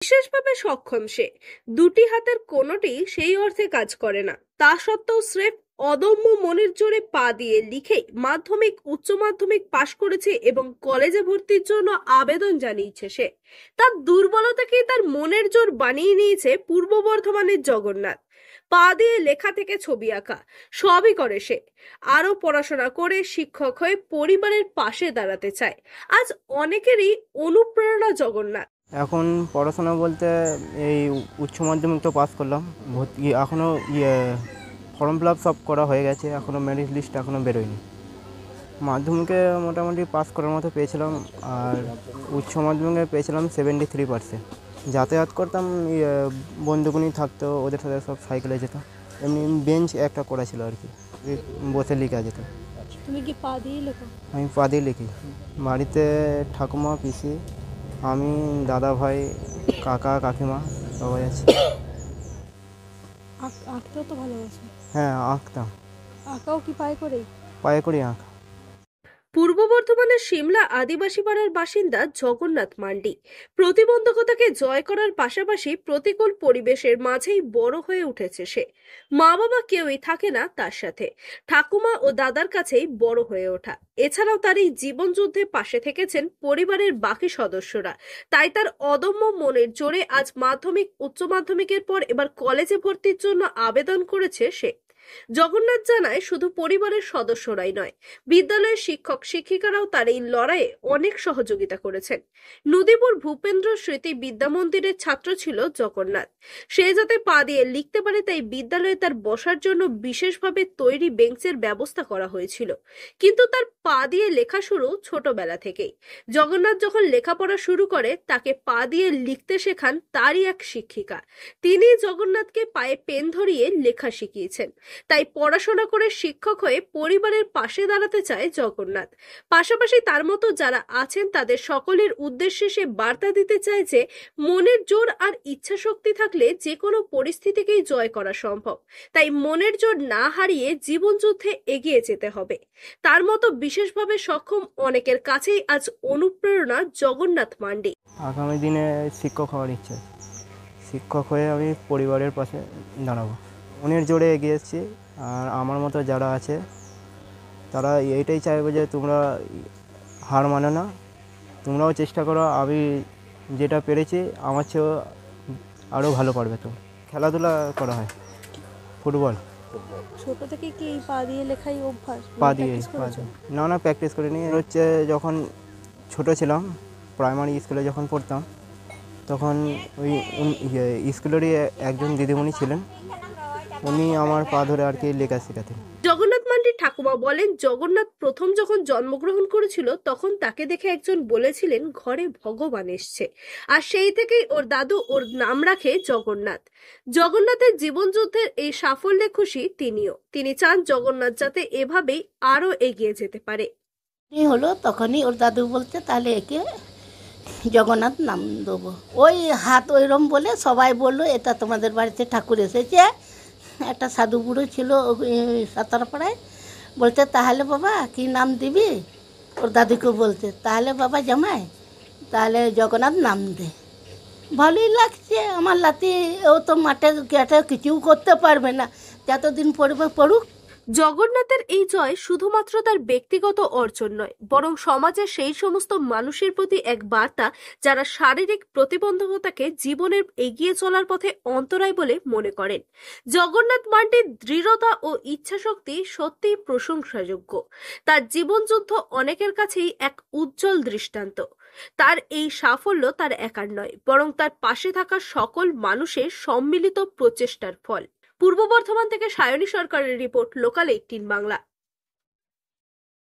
বিশেষভাবে সক্ষম সে, দুটি হাতের কোনোটি সেই অর্থে কাজ করে না। তা সত্ত্বেও স্রেফ অদম্য মনের জোরে পা দিয়ে লিখেই মাধ্যমিক উচ্চ মাধ্যমিক পাশ করেছে এবং কলেজে ভর্তির জন্য আবেদন জানিয়েছে সে। তার দুর্বলতাকেই তার মনের জোর বানিয়ে নিয়েছে পূর্ব বর্ধমানের জগন্নাথ। পা দিয়ে লেখা থেকে ছবি আঁকা সবই করে সে। আরো পড়াশোনা করে শিক্ষক হয়ে পরিবারের পাশে দাঁড়াতে চায়। আজ অনেকেরই অনুপ্রেরণা জগন্নাথ। এখন পড়াশোনা বলতে এই উচ্চ মাধ্যমিক তো পাস করলাম, ভর্তি এখনও ফর্ম ফিল আপ সব করা হয়ে গেছে, এখনও মেরিট লিস্ট এখনও বেরোয়নি। মাধ্যমিকে মোটামুটি পাস করার মতো পেয়েছিলাম, আর উচ্চ মাধ্যমিকে পেয়েছিলাম 73%। যাতায়াত করতাম, বন্ধুগুনি থাকতো, ওদের সাথে সব সাইকেলে যেতাম। এমনি বেঞ্চ একটা করা ছিল আর কি, বসে লেখা যেত। তুমি কি পা দিয়ে লেখো? আমি পা দিয়ে লিখি। বাড়িতে ঠাকুমা, পিসি, আমি, দাদা ভাই, কাকা, কাকিমা সবাই আছে। আঁকতেও তো ভালোবাসো? হ্যাঁ, আঁকতাম। আঁকাও কি পায়ে করেই? পায়ে করি আঁকা। পূর্ব বর্ধমানের সিমলা আদিবাসী পাড়ার বাসিন্দা জগন্নাথ মান্ডি প্রতিবন্ধকতাকে জয় করার পাশাপাশি প্রতিকূল পরিবেশের মাঝেই বড় হয়ে উঠেছে সে। মা বাবা কেউই থাকে না তার সাথে, ঠাকুমা ও দাদার কাছেই বড় হয়ে ওঠা। এছাড়াও তার এই জীবন যুদ্ধে পাশে থেকেছেন পরিবারের বাকি সদস্যরা। তাই তার অদম্য মনের জোরে আজ মাধ্যমিক উচ্চ মাধ্যমিকের পর এবার কলেজে ভর্তির জন্য আবেদন করেছে সে। জগন্নাথ জানায়, শুধু পরিবারের সদস্যরাই নয়, বিদ্যালয়ের শিক্ষক শিক্ষিকারাও তার এই লড়াইয়ে অনেক সহযোগিতা করেছেন। নদীপুর ভূপেন্দ্র স্মৃতি বিদ্যা মন্দিরের ছাত্র ছিল জগন্নাথ। সে যাতে পা দিয়ে লিখতে পারে তাই বিদ্যালয়ে তার বসার জন্য বিশেষভাবে তৈরি বেঞ্চের ব্যবস্থা করা হয়েছিল। কিন্তু তার পা দিয়ে লেখা শুরু ছোটবেলা থেকেই। জগন্নাথ যখন লেখাপড়া শুরু করে তাকে পা দিয়ে লিখতে শেখান তারই এক শিক্ষিকা। তিনি জগন্নাথকে পায়ে পেন ধরিয়ে লেখা শিখিয়েছেন। তাই পড়াশোনা করে শিক্ষক হয়ে পরিবারের পাশে দাঁড়াতে চায় জগন্নাথ। পাশাপাশি তার মতো যারা আছেন তাদের সকলের উদ্দেশ্যে সে বার্তা দিতে চায় যে মনের জোর আর ইচ্ছা শক্তি থাকলে যে কোনো পরিস্থিতিকেই জয় করা সম্ভব। তাই মনের জোর না হারিয়ে জীবন যুদ্ধে এগিয়ে যেতে হবে। তার মতো বিশেষভাবে সক্ষম অনেকের কাছেই আজ অনুপ্রেরণা জগন্নাথ মান্ডি। আগামী দিনে শিক্ষক হওয়ার ইচ্ছে। শিক্ষক হয়ে আমি পরিবারের পাশে দাঁড়াবো। মনের জোরে এগিয়ে এসেছি, আর আমার মতো যারা আছে তারা এইটাই চাইবে যে তোমরা হার মানো না, তোমরাও চেষ্টা করো। আমি যেটা পেরেছি আমার চেয়েও আরও ভালো পারবে। তো খেলাধুলা করা হয়, ফুটবল। ছোট থেকে কি এই পা দিয়ে লেখাই অভ্যাস? পা দিয়ে না প্র্যাকটিস করিনি। হচ্ছে যখন ছোট ছিলাম, প্রাইমারি স্কুলে যখন পড়তাম, তখন ওই স্কুলেরই একজন দিদিমণি ছিলেন, উনি আমার পা ধরে আর কি লেখা শেখাতেন। জগন্নাথ মান্ডির ঠাকুমা বলেন, জগন্নাথ প্রথম যখন জন্মগ্রহণ করেছিল তখন তাকে দেখে একজন বলেছিলেন ঘরে ভগবান এসছে, আর সেই থেকেই ওর দাদু ওর নাম রাখে জগন্নাথ। জগন্নাথের জীবন যুদ্ধের এই সাফল্যে খুশি তিনিও। তিনি চান জগন্নাথ যাতে এভাবেই আরো এগিয়ে যেতে পারে। হলো তখনই ওর দাদু বলছে তাহলে একে জগন্নাথ নাম দেবো। ওই হাত ওইরম বলে সবাই বললো এটা তোমাদের বাড়িতে ঠাকুর এসেছে। একটা সাধু বুড়ো ছিল সাতারপাড়ায়, বলতে তাহলে বাবা কি নাম দিবি? ওর দাদুকে বলতে তাহলে বাবা জামাই তাহলে জগন্নাথ নাম দে। ভালোই লাগছে আমার লাতি। ও তো মাঠে ঘাটে কিছু করতে পারবে না, যতদিন পড়বে পড়ুক। জগন্নাথের এই জয় শুধুমাত্র তার ব্যক্তিগত অর্জন নয়, বরং সমাজের সেই সমস্ত মানুষের প্রতি এক বার্তা যারা শারীরিক প্রতিবন্ধকতাকে জীবনের এগিয়ে চলার পথে অন্তরায় বলে মনে করেন। জগন্নাথ মান্ডির দৃঢ়তা ও ইচ্ছাশক্তি সত্যিই প্রশংসাযোগ্য। তার জীবনযুদ্ধ অনেকের কাছেই এক উজ্জ্বল দৃষ্টান্ত। তার এই সাফল্য তার একার নয়, বরং তার পাশে থাকা সকল মানুষের সম্মিলিত প্রচেষ্টার ফল। পূর্ব বর্ধমান থেকে সায়নী সরকারের রিপোর্ট, লোকাল 18 বাংলা।